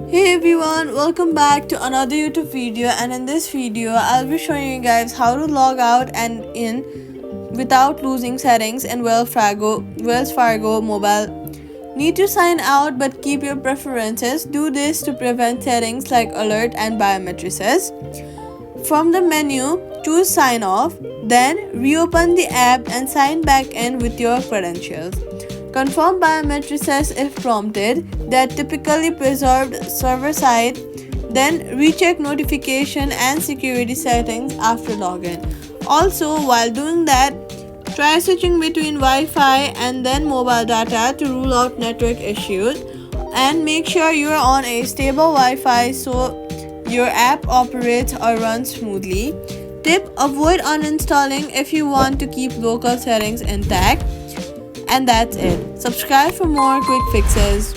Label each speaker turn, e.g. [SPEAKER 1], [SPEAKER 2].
[SPEAKER 1] Hey everyone, welcome back to another YouTube video, and in this video I'll be showing you guys how to log out and in without losing settings in Wells Fargo mobile. Need to sign out but keep your preferences. Do this to prevent settings like alert and biometrics. From the menu, choose sign off, then reopen the app and sign back in with your credentials. Confirm biometrics if prompted, that typically preserved server side, then recheck notification and security settings after login. Also, while doing that, try switching between Wi-Fi and then mobile data to rule out network issues, and make sure you are on a stable Wi-Fi so your app operates or runs smoothly. Tip: avoid uninstalling if you want to keep local settings intact. And that's it. Subscribe for more quick fixes.